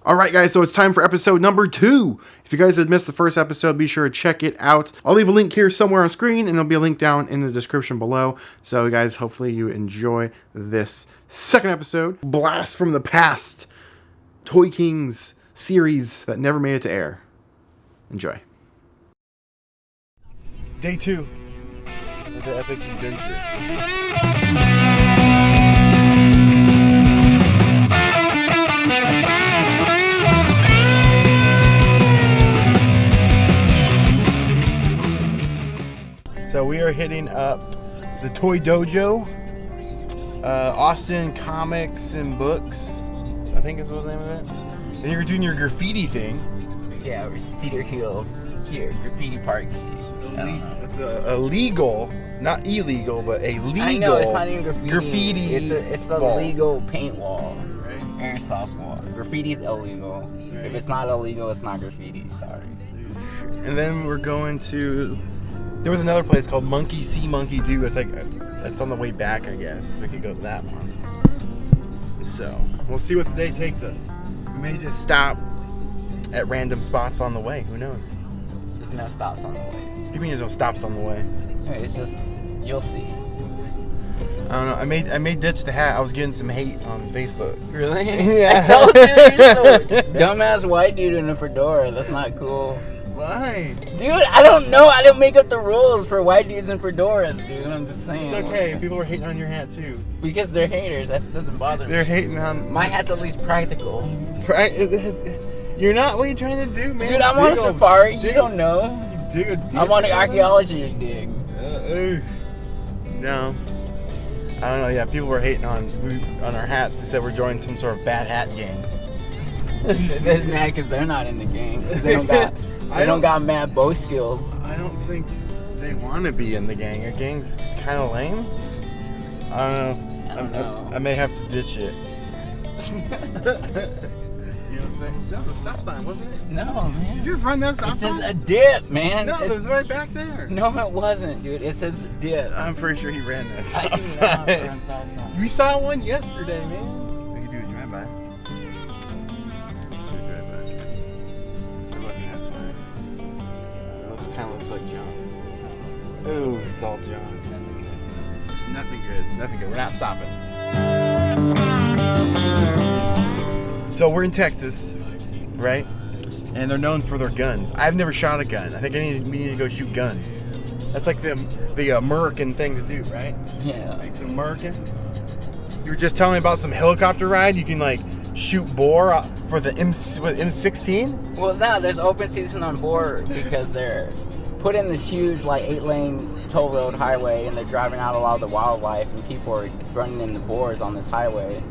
Alright guys, so it's time for episode number 2. If you guys had missed the first episode, be sure to check it out. I'll leave a link here somewhere on screen, and there'll be a link down in the description below. So guys, hopefully you enjoy this second episode. Blast from the past. Toy Kings series that never made it to air. Enjoy. Day 2 of the epic adventure. So we are hitting up the Toy Dojo, Austin Comics and Books, I think is what the name of it. And you're doing your graffiti thing. Yeah, Cedar Hills here, graffiti parks. It's illegal, not illegal, but a legal. I know it's not even graffiti. Graffiti. It's a legal paint wall, right? Airsoft wall. Graffiti is illegal. Right. If it's not illegal, it's not graffiti. Sorry. And then we're going to. There was another place called Monkey See, Monkey Do. It's like it's on the way back, I guess. We could go to that one. So we'll see what the day takes us. We may just stop at random spots on the way. Who knows? There's no stops on the way. What do you mean there's no stops on the way? It's just you'll see. I don't know. I may ditch the hat. I was getting some hate on Facebook. Really? Yeah. I told you, you're so dumbass white dude in a fedora. That's not cool. Why? Dude, I don't know. I didn't make up the rules for white dudes and fedoras, dude. I'm just saying. It's okay. People were hating on your hat too. Because they're haters. That doesn't bother me. They're hating on my hat's at least practical. You're not. What are you trying to do, man? Dude, I'm on a safari. You don't know. You dig a ditch I'm on an archaeology dig. No. I don't know. Yeah, people were hating on our hats. They said we're joining some sort of bad hat gang. They're mad because they're not in the gang. They don't got mad bow skills. I don't think they want to be in the gang. A gang's kind of lame. I don't know. I may have to ditch it. You know what I'm saying? That was a stop sign, wasn't it? No, man. You just run that stop sign? It says a dip, man. No, it was right back there. No, it wasn't, dude. It says dip. I'm pretty sure he ran that stop I sign. do not run stop sign. We saw one yesterday, man. We could do a drive-by. Kind of looks like junk. Ooh, it's all junk. Nothing good. Nothing good. We're not stopping. So we're in Texas, right? And they're known for their guns. I've never shot a gun. I think we need to go shoot guns. That's like the American thing to do, right? Yeah. Like some American. You were just telling me about some helicopter ride. You can like shoot boar for the M16. Well, no, there's open season on board because they're put in this huge like 8-lane toll road highway, and they're driving out a lot of the wildlife, and people are running into boars on this highway.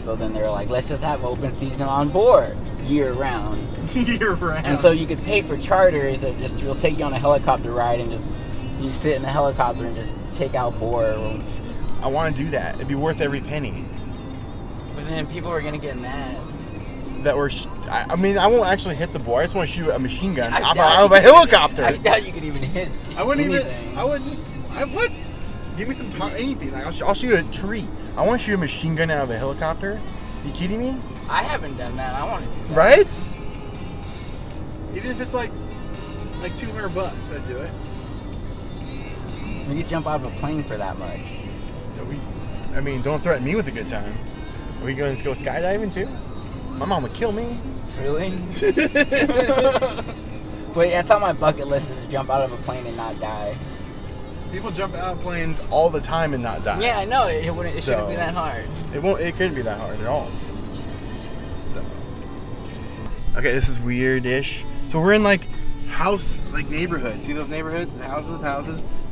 So then they're like, let's just have open season on board year round. Year round. And so you could pay for charters that just will take you on a helicopter ride, and just you sit in the helicopter and just take out boar. I want to do that. It'd be worth every penny. But then people are gonna get mad. That we're. I mean, I won't actually hit the boar. I just want to shoot a machine gun out of a helicopter. I doubt you could even hit. I wouldn't anything. even. I would just. What? Give me some anything. Like, I'll shoot a tree. I want to shoot a machine gun out of a helicopter. You kidding me? I haven't done that. I want to do that. Right? Even if it's like $200, I'd do it. We could jump out of a plane for that much. So I mean, don't threaten me with a good time. Are we going to go skydiving too? My mom would kill me. Really? Wait, that's on my bucket list, is to jump out of a plane and not die. People jump out of planes all the time and not die. Yeah, I know. It shouldn't be that hard. It couldn't be that hard at all. So. Okay, this is weird-ish. So we're in neighborhoods. See those neighborhoods? The houses,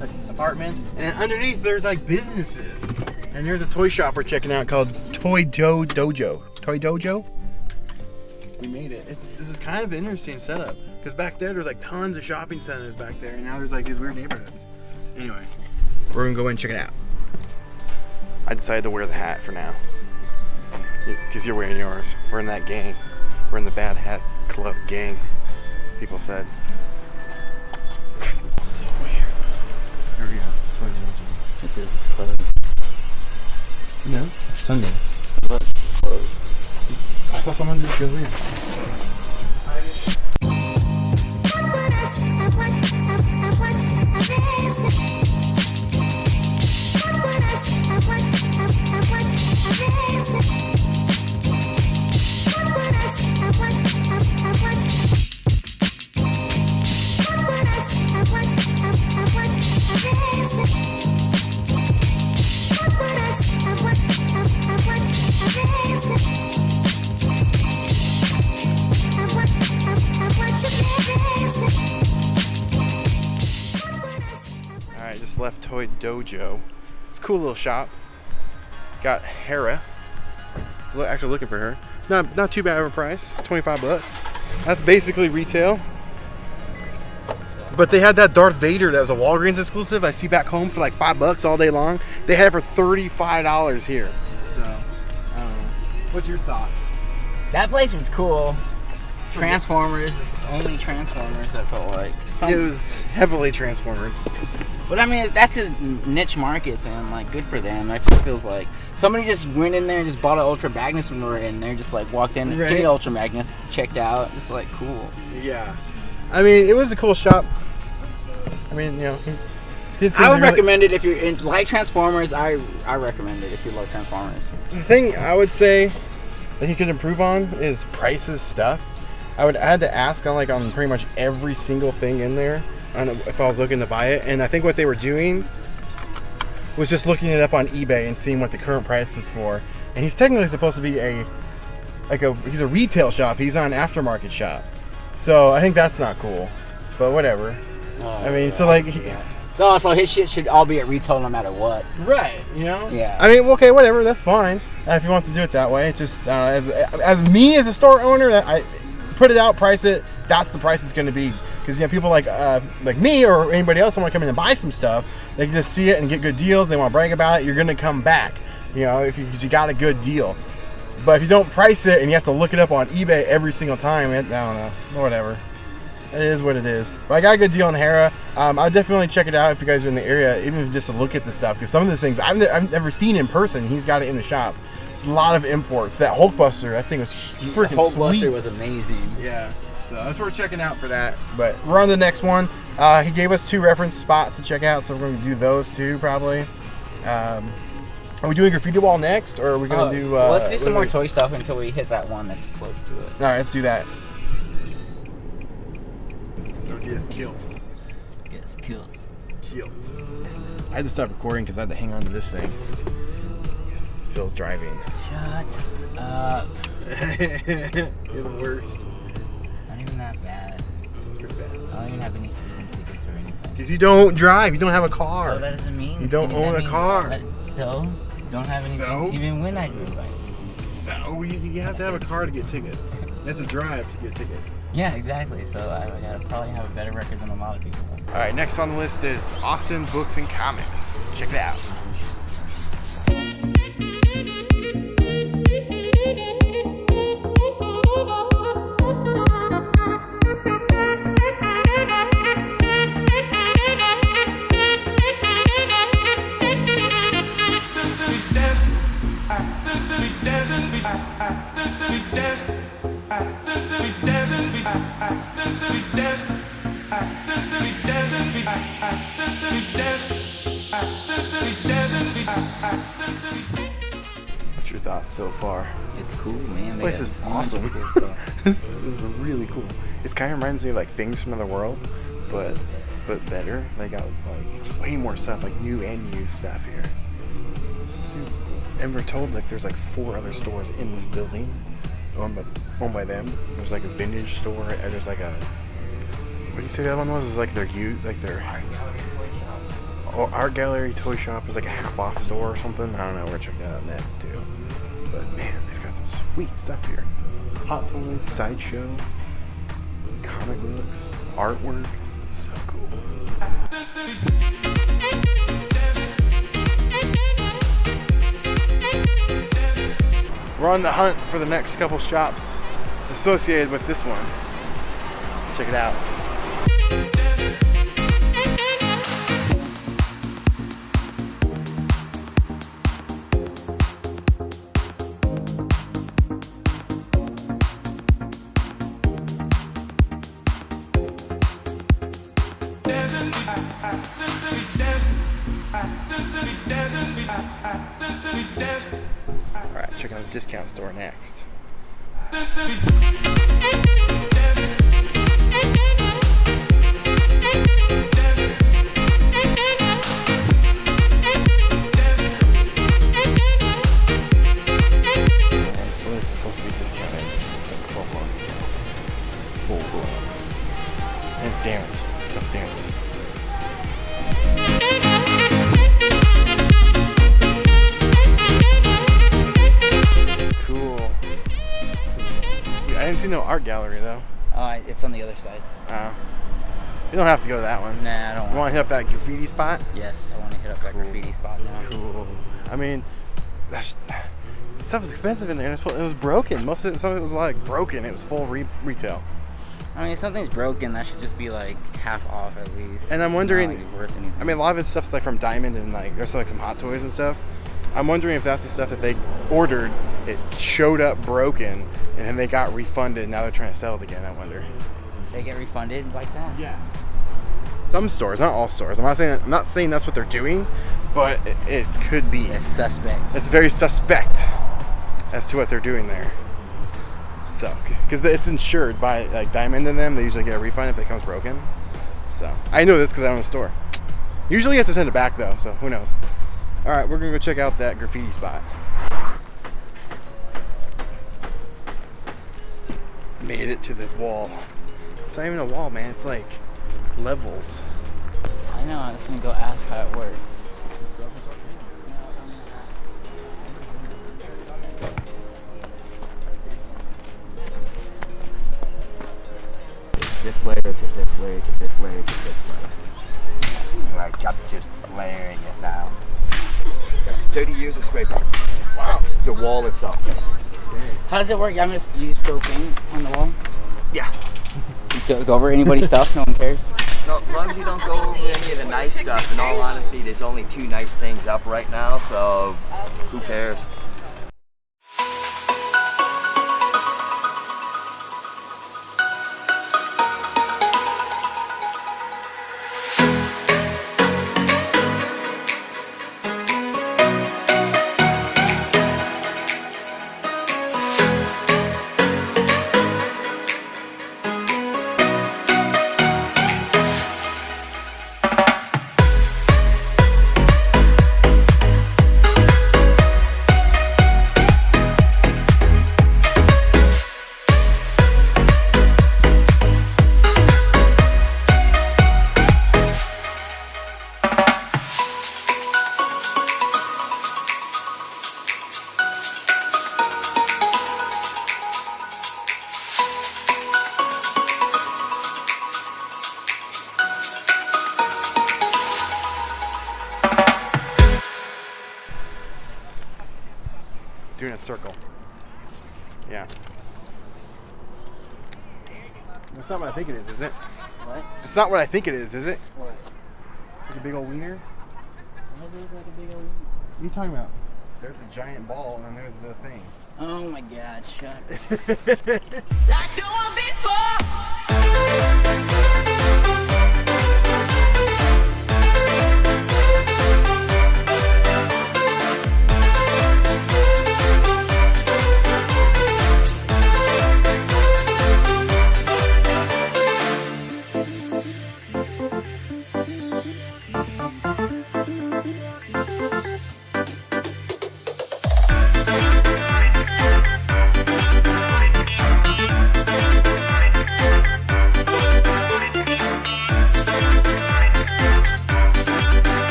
like apartments. And then underneath there's like businesses. And there's a toy shop we're checking out called Toy Dojo. Toy Dojo? We made it. This is kind of an interesting setup. Because back there's like tons of shopping centers back there. And now there's like these weird neighborhoods. Anyway, we're going to go in and check it out. I decided to wear the hat for now. Because you're wearing yours. We're in that gang. We're in the Bad Hat Club gang. People said. So weird. Here we go. Toy Dojo. This is closed. No, it's Sundays. Look, closed. It's I saw someone just go in. Alright, just left Toy Dojo. It's a cool little shop. Got Hera. I was actually looking for her. Not too bad of a price. $25. That's basically retail. But they had that Darth Vader that was a Walgreens exclusive I see back home for like $5 all day long. They had it for $35 here. So, I don't know. What's your thoughts? That place was cool. Transformers, only Transformers, I felt like. It was heavily transformed. But I mean, that's his niche market, then. Like, good for them. I feel it feels like somebody just went in there and just bought an Ultra Magnus when we were in there. Just like walked in, right? Give me Ultra Magnus, checked out. Just like cool. Yeah, I mean, it was a cool shop. I mean, you know, I would recommend it if you're in, like Transformers. I recommend it if you love Transformers. The thing I would say that he could improve on is prices stuff. I would add to ask on pretty much every single thing in there if I was looking to buy it. And I think what they were doing was just looking it up on eBay and seeing what the current price is for. And he's technically supposed to be he's a retail shop. He's not an aftermarket shop. So I think that's not cool. But whatever. I mean, so his shit should all be at retail no matter what. Right, you know? Yeah. I mean, okay, whatever, that's fine. If he wants to do it that way. It's just, as me as a store owner, I put it out, price it, that's the price it's going to be. Because, you know, people like me or anybody else want to come in and buy some stuff, they can just see it and get good deals, they want to brag about it, you're going to come back, you know, because you got a good deal. But if you don't price it and you have to look it up on eBay every single time, I don't know, whatever. It is what it is. But I got a good deal on Hera. I'll definitely check it out if you guys are in the area, even just to look at the stuff. Because some of the things I've never seen in person, he's got it in the shop. It's a lot of imports. That Hulkbuster, I think, was freaking sweet. Hulkbuster was amazing. Yeah. So that's worth checking out for that. But we're on the next one. He gave us 2 reference spots to check out, so we're going to do those 2 probably. Are we doing Graffiti Wall next, or are we going to do... let's do some more toy stuff until we hit that one that's close to it. All right, let's do that. Get us killed. I had to stop recording because I had to hang on to this thing. Phil's driving. Shut up. You're the worst. Not even that bad. It's pretty bad. I don't even have any speeding tickets or anything. Because you don't drive. You don't have a car. So that doesn't mean... You don't own a car. So? Don't have any... So? Even when I drove by. So? You have to have a car to get tickets. You have to drive to get tickets. Yeah, exactly. So I gotta probably have a better record than a lot of people. All right, next on the list is Austin Books and Comics. Let's check it out. What's your thoughts so far? It's cool, man. This place is awesome. Cool stuff. This is really cool. It kind of reminds me of like Things from Another World, but better. They got like way more stuff, like new and used stuff here. Super cool. And we're told like there's like 4 other stores in this building, owned by them. There's like a vintage store, and there's like a, what do you say that one was? Is like their Art Gallery Toy Shop is like a half-off store or something. I don't know. We're checking that out next too. But man, they've got some sweet stuff here. Hot Toys, Sideshow, comic books, artwork. So cool. We're on the hunt for the next couple shops. It's associated with this one. Let's check it out. Alright, check out the discount store next. This is supposed to be discounted. It's like $12. Cool. And it's damaged. Stuff's damaged. Cool. I didn't see no art gallery though. It's on the other side. You don't have to go to that one. Nah, I don't You want to hit up that graffiti spot? Yes, I want to hit up that graffiti spot now. Cool. I mean, the stuff was expensive in there, and it was broken. Some of it was like broken. It was full retail. I mean, if something's broken, that should just be like half off at least. And I'm wondering, Not like worth anything. I mean, a lot of his stuff's like from Diamond, and like there's like some Hot Toys and stuff. I'm wondering if that's the stuff that they ordered. It showed up broken, and then they got refunded. Now they're trying to sell it again. I wonder. They get refunded like that? Yeah. Some stores, not all stores. I'm not saying that's what they're doing, but it could be. It's suspect. It's very suspect as to what they're doing there. So, because it's insured by like Diamond and them, they usually get a refund if it comes broken. So, I know this because I own a store. Usually you have to send it back though, so who knows. All right, we're gonna go check out that graffiti spot. Made it to the wall. It's not even a wall, man. It's like levels. I know. I'm just gonna go ask how it works. Let's go up this way. This layer to this layer to this layer to this layer. Like I'm just layering it now. That's 30 years of spray paint. Wow. That's the wall itself. How does it work? You just go paint on the wall? Yeah. You go over anybody's stuff? No one cares? No, as long as you don't go over any of the nice stuff. In all honesty, there's only 2 nice things up right now, so who cares? Doing a circle. Yeah. That's not what I think it is it? What? It's not what I think it is it? What? It's like a big old wiener? Why does it look like a big old... What are you talking about? There's a giant ball and then there's the thing. Oh my god, shut Like no one before.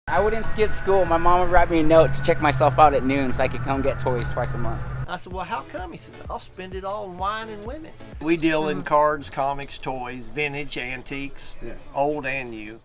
I wouldn't skip school. My mom would write me a note to check myself out at noon so I could come get toys twice a month. I said, well, how come? He says, I'll spend it all on wine and women. We deal in cards, comics, toys, vintage, antiques, old and new.